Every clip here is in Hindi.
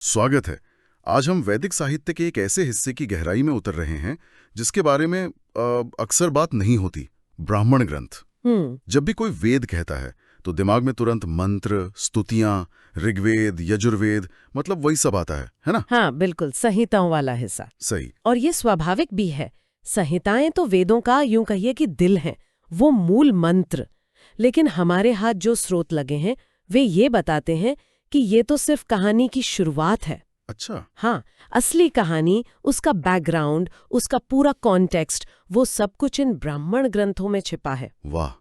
स्वागत है। आज हम वैदिक साहित्य के एक ऐसे हिस्से की गहराई में उतर रहे हैं जिसके बारे में अक्सर बात नहीं होती, ब्राह्मण ग्रंथ। जब भी कोई वेद कहता है तो दिमाग में तुरंत मंत्र, स्तुतियां, ऋग्वेद, यजुर्वेद, मतलब वही सब आता है ना? हाँ, बिल्कुल संहिताओं वाला हिस्सा। सही। और ये स्वाभाविक भी है। संहिताएं तो वेदों का यूं कहिए कि दिल हैं, वो मूल मंत्र। लेकिन हमारे हाथ जो स्रोत लगे हैं वे ये बताते हैं कि ये तो सिर्फ कहानी की शुरुआत है। अच्छा। हाँ, असली कहानी, उसका बैकग्राउंड, उसका पूरा कॉन्टेक्स्ट, वो सब कुछ इन ब्राह्मण ग्रंथों में छिपा है। वाह,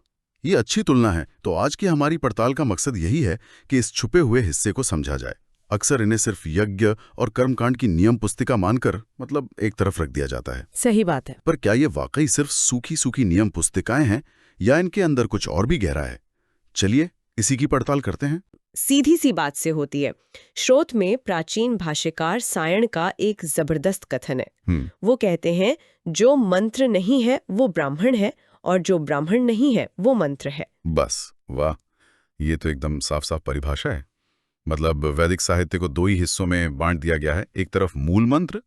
ये अच्छी तुलना है। तो आज की हमारी पड़ताल का मकसद यही है कि इस छुपे हुए हिस्से को समझा जाए। अक्सर इन्हें सिर्फ यज्ञ और कर्मकांड की नियम पुस्तिका मानकर मतलब एक तरफ रख दिया जाता है। सही बात है। पर क्या ये वाकई सिर्फ सूखी सूखी नियम पुस्तिकाएं हैं या इनके अंदर कुछ और भी गहरा है? चलिए इसी की पड़ताल करते हैं। सीधी सी बात से होती है। श्रोत में प्राचीन भाष्यकार सायण का एक जबरदस्त कथन है। वो कहते हैं जो मंत्र नहीं है वो ब्राह्मण है और जो ब्राह्मण नहीं है वो मंत्र है। बस, वाह, ये तो एकदम साफ साफ परिभाषा है। मतलब वैदिक साहित्य को दो ही हिस्सों में बांट दिया गया है, एक तरफ मूल मंत्र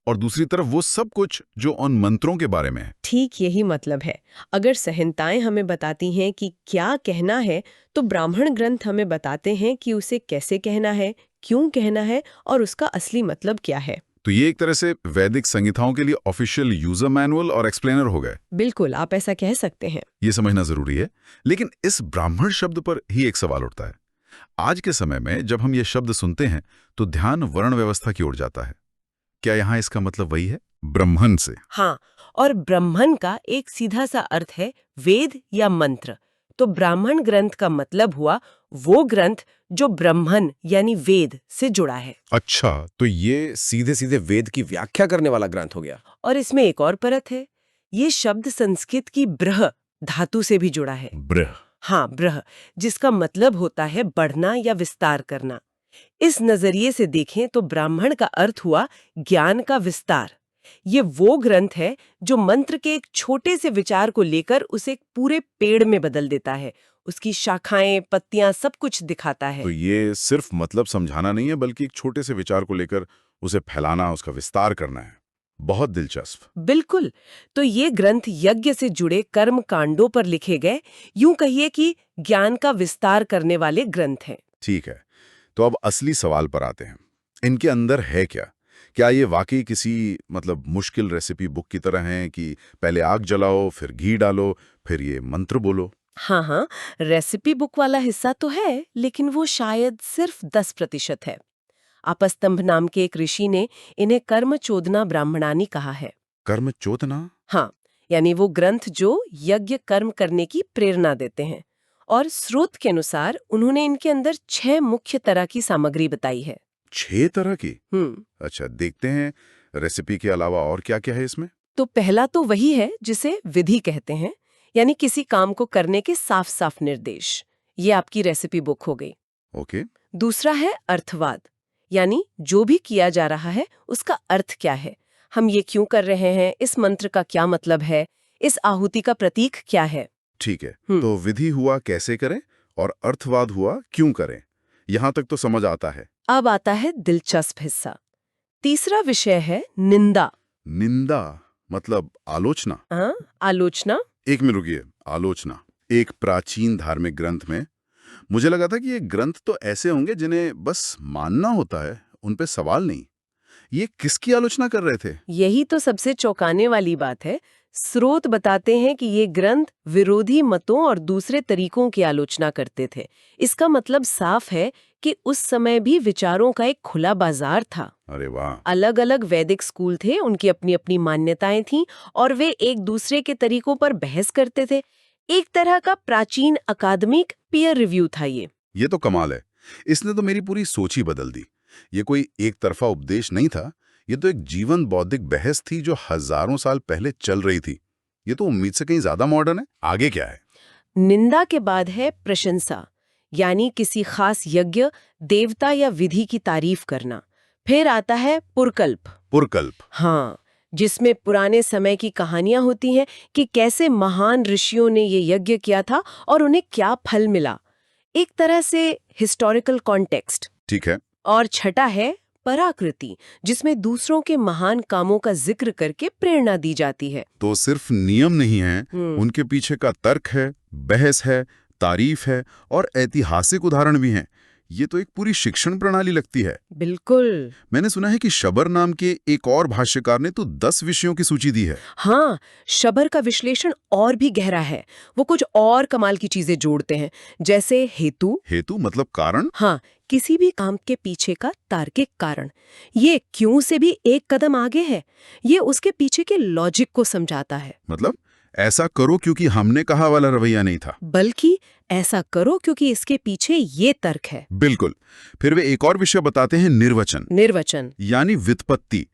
और दूसरी तरफ वो सब कुछ जो उन मंत्रों के बारे में है। ठीक यही मतलब है। अगर संहिताएं हमें बताती हैं कि क्या कहना है, तो ब्राह्मण ग्रंथ हमें बताते हैं कि उसे कैसे कहना है, क्यों कहना है और उसका असली मतलब क्या है। तो ये एक तरह से वैदिक संहिताओं के लिए ऑफिशियल यूजर मैनुअल और एक्सप्लेनर हो गए। बिल्कुल, आप ऐसा कह सकते हैं। ये समझना जरूरी है। लेकिन इस ब्राह्मण शब्द पर ही एक सवाल उठता है। आज के समय में जब हम ये शब्द सुनते हैं तो ध्यान वर्ण व्यवस्था की ओर जाता है। क्या यहाँ इसका मतलब वही है, ब्रह्मन से? हाँ, और ब्राह्मण का एक सीधा सा अर्थ है वेद या मंत्र। तो ब्राह्मण ग्रंथ का मतलब हुआ वो ग्रंथ जो ब्राह्मण यानी वेद से जुड़ा है। अच्छा, तो ये सीधे सीधे वेद की व्याख्या करने वाला ग्रंथ हो गया। और इसमें एक और परत है। ये शब्द संस्कृत की ब्रह धातु से भी जुड़ा है। ब्रह? हाँ, ब्रह, जिसका मतलब होता है बढ़ना या विस्तार करना। इस नजरिए से देखें तो ब्राह्मण का अर्थ हुआ ज्ञान का विस्तार। ये वो ग्रंथ है जो मंत्र के एक छोटे से विचार को लेकर उसे एक पूरे पेड़ में बदल देता है। उसकी शाखाएं, पत्तियां, सब कुछ दिखाता है। तो ये सिर्फ मतलब समझाना नहीं है, बल्कि एक छोटे से विचार को लेकर उसे फैलाना, उसका विस्तार करना है। बहुत दिलचस्प। बिल्कुल। तो ये ग्रंथ यज्ञ से जुड़े कर्म कांडों पर लिखे गए, यूं कहिए कि ज्ञान का विस्तार करने वाले ग्रंथ हैं। ठीक है, तो अब असली सवाल पर आते हैं। इनके अंदर है क्या? क्या ये वाकई किसी मतलब मुश्किल रेसिपी बुक की तरह हैं कि पहले आग जलाओ, फिर घी डालो, फिर ये मंत्र बोलो? हाँ हाँ, रेसिपी बुक वाला हिस्सा तो है, लेकिन वो शायद सिर्फ 10% है। आपस्तंभ नाम के एक ऋषि ने इन्हें कर्म चोदना ब्राह्मणानी कहा है। कर्म चोदना? हाँ, यानी वो ग्रंथ जो यज्ञ कर्म करने की प्रेरणा देते हैं। और स्रोत के अनुसार उन्होंने इनके अंदर 6 मुख्य तरह की सामग्री बताई है। 6 तरह की? हम्म अच्छा, देखते हैं रेसिपी के अलावा और क्या क्या है इसमें। तो पहला तो वही है जिसे विधि कहते हैं, यानी किसी काम को करने के साफ साफ निर्देश। ये आपकी रेसिपी बुक हो गई। ओके। दूसरा है अर्थवाद, यानी जो भी किया जा रहा है उसका अर्थ क्या है, हम ये क्यों कर रहे हैं, इस मंत्र का क्या मतलब है, इस आहुति का प्रतीक क्या है। ठीक है, तो विधि हुआ कैसे करें और अर्थवाद हुआ क्यों करें, यहां तक तो समझ आता है। अब आता है दिलचस्प हिस्सा। तीसरा विषय है निंदा। निंदा मतलब आलोचना? हाँ, आलोचना। एक मिनट रुकिए, आलोचना एक प्राचीन धार्मिक ग्रंथ में। मुझे लगा था कि ये ग्रंथ तो ऐसे होंगे जिन्हें बस मानना होता है, उन पे सवाल नहीं। ये किसकी आलोचना कर रहे थे? यही तो सबसे चौंकाने वाली बात है। स्रोत बताते हैं कि ये ग्रंथ विरोधी मतों और दूसरे तरीकों की आलोचना करते थे। इसका मतलब साफ है कि उस समय भी विचारों का एक खुला बाजार था। अरे वाह! अलग अलग वैदिक स्कूल थे, उनकी अपनी अपनी मान्यताएं थीं और वे एक दूसरे के तरीकों पर बहस करते थे। एक तरह का प्राचीन अकादमिक पीयर रिव्यू था ये। ये तो कमाल है। इसने तो मेरी पूरी सोच ही बदल दी। ये कोई एक तरफा उपदेश नहीं था, ये तो एक जीवन बौद्धिक बहस थी जो हजारों साल पहले चल रही थी। ये तो उम्मीद से कहीं ज्यादा मॉडर्न है। आगे क्या है? निंदा के बाद है प्रशंसा, यानी किसी खास यज्ञ, देवता या विधि की तारीफ करना। फिर आता है पुरकल्प। पुरकल्प? हाँ, जिसमें पुराने समय की कहानियां होती हैं कि कैसे महान ऋषियों ने ये यज्ञ किया था और उन्हें क्या फल मिला। एक तरह से हिस्टोरिकल कॉन्टेक्स्ट। ठीक है। और छठा है पराकृति, जिसमें दूसरों के महान कामों का जिक्र करके प्रेरणा दी जाती है। तो सिर्फ नियम नहीं है, उनके पीछे का तर्क है, बहस है, तारीफ है और ऐतिहासिक उदाहरण भी हैं। ये तो एक पूरी शिक्षण प्रणाली लगती है। बिल्कुल। मैंने सुना है कि शबर नाम के एक और भाष्यकार ने तो 10 विषयों की सूची दी है। हाँ, शबर का विश्लेषण और भी गहरा है। वो कुछ और कमाल की चीजें जोड़ते हैं, जैसे हेतु। हेतु मतलब कारण? हाँ, किसी भी काम के पीछे का तार्किक कारण। ये क्यों से भी एक कदम आगे है। ये उसके पीछे के लॉजिक को समझाता है। मतलब ऐसा करो क्योंकि हमने कहा वाला रवैया नहीं था, बल्कि ऐसा करो क्योंकि इसके पीछे ये तर्क है। बिल्कुल। फिर वे एक और विषय बताते हैं, निर्वचन यानी व्युत्पत्ति,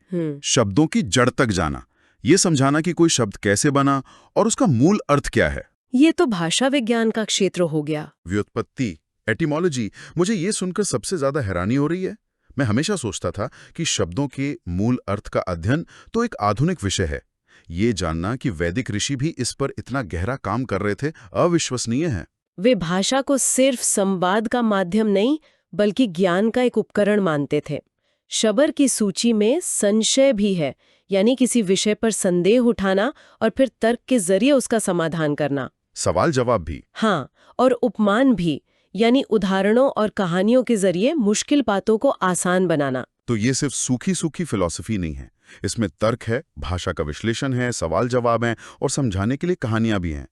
शब्दों की जड़ तक जाना, ये समझाना कि कोई शब्द कैसे बना और उसका मूल अर्थ क्या है। ये तो भाषा विज्ञान का क्षेत्र हो गया। व्युत्पत्ति, एटिमोलॉजी, मुझे ये सुनकर सबसे ज्यादा हैरानी हो रही है। मैं हमेशा सोचता था कि शब्दों के मूल अर्थ का अध्ययन तो एक आधुनिक विषय है। ये जानना कि वैदिक ऋषि भी इस पर इतना गहरा काम कर रहे थे, अविश्वसनीय है। वे भाषा को सिर्फ संवाद का माध्यम नहीं, बल्कि ज्ञान का एक उपकरण मानते थे। शबर की सूची में संशय भी है, यानी किसी विषय पर संदेह उठाना और फिर तर्क के जरिए उसका समाधान करना। सवाल जवाब भी। हाँ, और उपमान भी, यानी उदाहरणों और कहानियों के जरिए मुश्किल बातों को आसान बनाना। तो ये सिर्फ सूखी सूखी फिलॉसफी नहीं है, इसमें तर्क है, भाषा का विश्लेषण है, सवाल जवाब हैं और समझाने के लिए कहानियां भी हैं।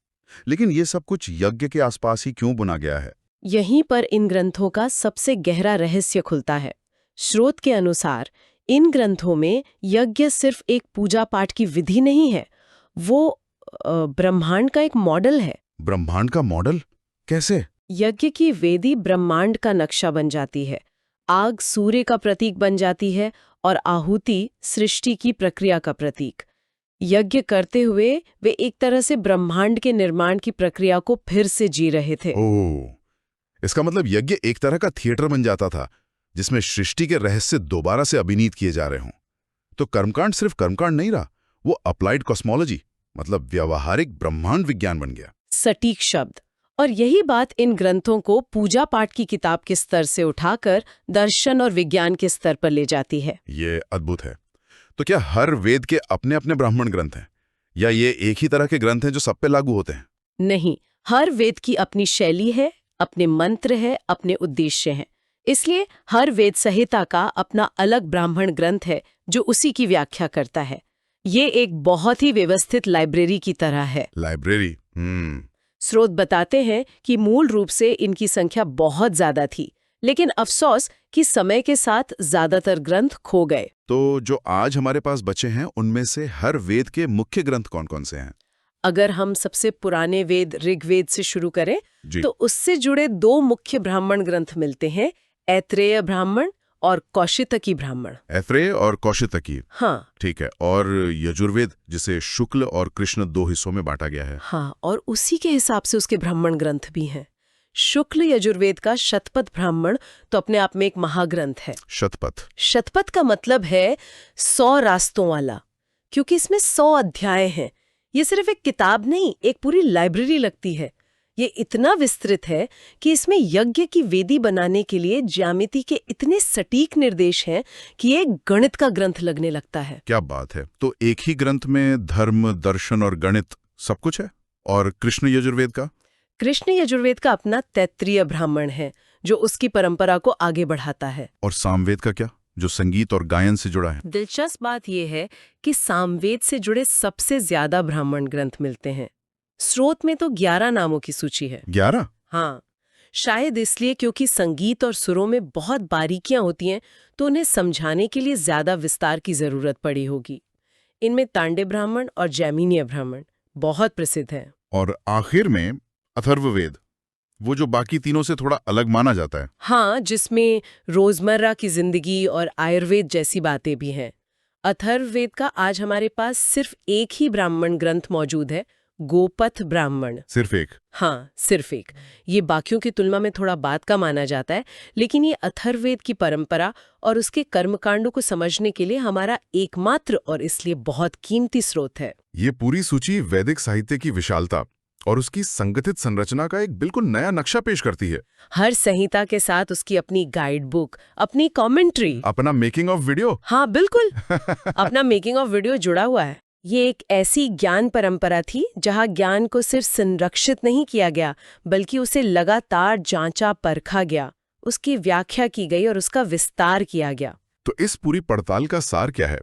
लेकिन ये सब कुछ यज्ञ के आसपास ही क्यों बुना गया है? यहीं पर इन ग्रंथों का सबसे गहरा रहस्य खुलता है। स्रोत के अनुसार इन ग्रंथों में यज्ञ सिर्फ एक पूजा पाठ की विधि नहीं है, वो ब्रह्मांड का एक मॉडल है। ब्रह्मांड का मॉडल? कैसे? यज्ञ की वेदी ब्रह्मांड का नक्शा बन जाती है। आग सूर्य का प्रतीक बन जाती है और आहुति सृष्टि की प्रक्रिया का प्रतीक। यज्ञ करते हुए वे एक तरह से ब्रह्मांड के निर्माण की प्रक्रिया को फिर से जी रहे थे। ओह, इसका मतलब यज्ञ एक तरह का थिएटर बन जाता था, जिसमें सृष्टि के रहस्य दोबारा से अभिनीत किए जा रहे हों। तो कर्मकांड सिर्फ कर्मकांड नहीं रहा, वो अप्लाइड कॉस्मोलॉजी, मतलब व्यावहारिक ब्रह्मांड विज्ञान बन गया। सटीक शब्द। और यही बात इन ग्रंथों को पूजा पाठ की किताब के स्तर से उठाकर दर्शन और विज्ञान के स्तर पर ले जाती है। ये अद्भुत है। तो क्या हर वेद के अपने अपने ब्राह्मण ग्रंथ हैं, या ये एक ही तरह के ग्रंथ हैं जो सब पे लागू होते हैं? नहीं, हर वेद की अपनी शैली है, अपने मंत्र है, अपने उद्देश्य हैं। इसलिए हर वेद संहिता का अपना अलग ब्राह्मण ग्रंथ है जो उसी की व्याख्या करता है। ये एक बहुत ही व्यवस्थित लाइब्रेरी की तरह है। लाइब्रेरी। स्रोत बताते हैं कि मूल रूप से इनकी संख्या बहुत ज्यादा थी, लेकिन अफसोस कि समय के साथ ज्यादातर ग्रंथ खो गए। तो जो आज हमारे पास बचे हैं, उनमें से हर वेद के मुख्य ग्रंथ कौन-कौन से हैं? अगर हम सबसे पुराने वेद ऋग्वेद से शुरू करें, तो उससे जुड़े 2 मुख्य ब्राह्मण ग्रंथ मिलते हैं, ऐत्रेय ब्राह्मण और कौशितकी ब्राह्मण। ऐत्रेय और कौशितकी। हाँ, ठीक है। और यजुर्वेद, जिसे शुक्ल और कृष्ण 2 हिस्सों में बांटा गया है। हाँ, और उसी के हिसाब से उसके ब्राह्मण ग्रंथ भी हैं। शुक्ल यजुर्वेद का शतपथ ब्राह्मण तो अपने आप में एक महाग्रंथ है। शतपथ का मतलब है 100 रास्तों वाला, क्योंकि इसमें 100 अध्याय हैं। ये सिर्फ एक किताब नहीं, एक पूरी लाइब्रेरी लगती है। ये इतना विस्तृत है कि इसमें यज्ञ की वेदी बनाने के लिए ज्यामिति के इतने सटीक निर्देश हैं कि ये गणित का ग्रंथ लगने लगता है। क्या बात है! तो एक ही ग्रंथ में धर्म, दर्शन और गणित सब कुछ है। और कृष्ण यजुर्वेद का? कृष्ण यजुर्वेद का अपना तैत्तिरीय ब्राह्मण है, जो उसकी परंपरा को आगे बढ़ाता है। और सामवेद का क्या, जो संगीत और गायन से जुड़ा है? दिलचस्प बात यह है कि सामवेद से जुड़े सबसे ज्यादा ब्राह्मण ग्रंथ मिलते हैं। स्रोत में तो 11 नामों की सूची है। 11? हाँ, शायद इसलिए क्योंकि संगीत और सुरों में बहुत बारीकियां होती हैं, तो उन्हें समझाने के लिए ज्यादा विस्तार की जरूरत पड़ी होगी। इनमें तांडे ब्राह्मण और जैमिनीय ब्राह्मण बहुत प्रसिद्ध हैं। और आखिर में अथर्ववेद, वो जो बाकी तीनों से थोड़ा अलग माना जाता है। हाँ, जिसमें रोजमर्रा की जिंदगी और आयुर्वेद जैसी बातें भी हैं। अथर्ववेद का आज हमारे पास सिर्फ एक ही ब्राह्मण ग्रंथ मौजूद है, गोपथ ब्राह्मण। सिर्फ एक? हाँ, सिर्फ एक। ये बाकियों की तुलना में थोड़ा बाद का माना जाता है, लेकिन ये अथर्ववेद की परंपरा और उसके कर्मकांडों को समझने के लिए हमारा एकमात्र और इसलिए बहुत कीमती स्रोत है। ये पूरी सूची वैदिक साहित्य की विशालता, और उसकी संगठित संरचना का एक बिल्कुल नया नक्शा पेश करती है। हर संहिता के साथ उसकी अपनी गाइड बुक, अपनी कमेंट्री, अपना मेकिंग ऑफ वीडियो। हाँ बिल्कुल अपना मेकिंग ऑफ वीडियो जुड़ा हुआ है। ये एक ऐसी ज्ञान परंपरा थी जहाँ ज्ञान को सिर्फ संरक्षित नहीं किया गया, बल्कि उसे लगातार जांचा परखा गया, उसकी व्याख्या की गई और उसका विस्तार किया गया। तो इस पूरी पड़ताल का सार क्या है?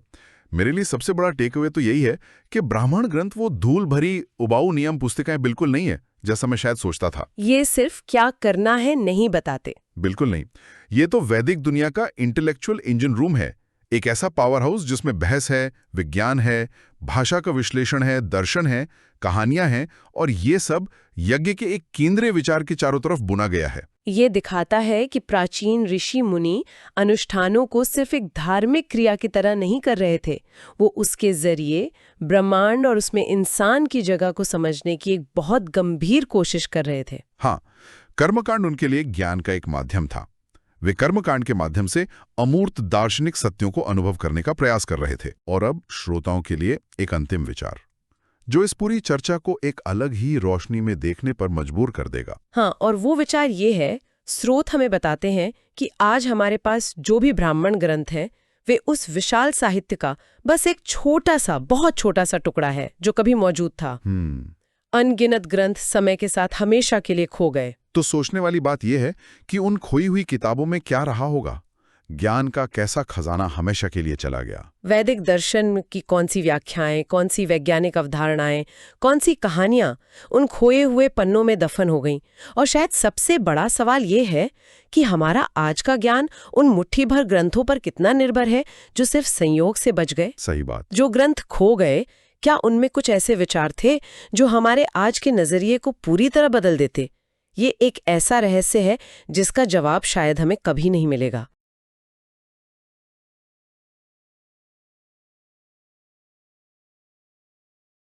मेरे लिए सबसे बड़ा टेक अवे तो यही है कि ब्राह्मण ग्रंथ वो धूल भरी उबाऊ नियम पुस्तिकाएं बिल्कुल नहीं है, जैसा मैं शायद सोचता था। ये सिर्फ क्या करना है नहीं बताते। बिल्कुल नहीं। ये तो वैदिक दुनिया का इंटेलेक्चुअल इंजन रूम है, एक ऐसा पावर हाउस जिसमें बहस है, विज्ञान है, भाषा का विश्लेषण है, दर्शन है, कहानियां हैं, और ये सब यज्ञ के एक केंद्रीय विचार के चारों तरफ बुना गया है। ये दिखाता है कि प्राचीन ऋषि मुनि अनुष्ठानों को सिर्फ एक धार्मिक क्रिया की तरह नहीं कर रहे थे, वो उसके जरिए ब्रह्मांड और उसमें इंसान की जगह को समझने की एक बहुत गंभीर कोशिश कर रहे थे। हाँ, कर्मकांड उनके लिए ज्ञान का एक माध्यम था। वे कर्मकांड के माध्यम से अमूर्त दार्शनिक सत्यों को अनुभव करने का प्रयास कर रहे थे। और अब श्रोताओं के लिए एक अंतिम विचार, जो इस पूरी चर्चा को एक अलग ही रोशनी में देखने पर मजबूर कर देगा। हाँ, और वो विचार ये है, स्रोत हमें बताते हैं कि आज हमारे पास जो भी ब्राह्मण ग्रंथ हैं, वे उस विशाल साहित्य का बस एक छोटा सा, बहुत छोटा सा टुकड़ा है जो कभी मौजूद था। अनगिनत ग्रंथ समय के साथ हमेशा के लिए खो गए। तो सोचने वाली बात यह है कि उन खोई हुई किताबों में क्या रहा होगा? ज्ञान का कैसा खजाना हमेशा के लिए चला गया? वैदिक दर्शन की कौन सी व्याख्याएं, कौन सी वैज्ञानिक अवधारणाएं, कौन सी कहानियां उन खोए हुए पन्नों में दफन हो गईं? और शायद सबसे बड़ा सवाल ये है कि हमारा आज का ज्ञान उन मुट्ठी भर ग्रंथों पर कितना निर्भर है जो सिर्फ संयोग से बच गए। सही बात। जो ग्रंथ खो गए, क्या उनमें कुछ ऐसे विचार थे जो हमारे आज के नजरिए को पूरी तरह बदल देते? ये एक ऐसा रहस्य है जिसका जवाब शायद हमें कभी नहीं मिलेगा।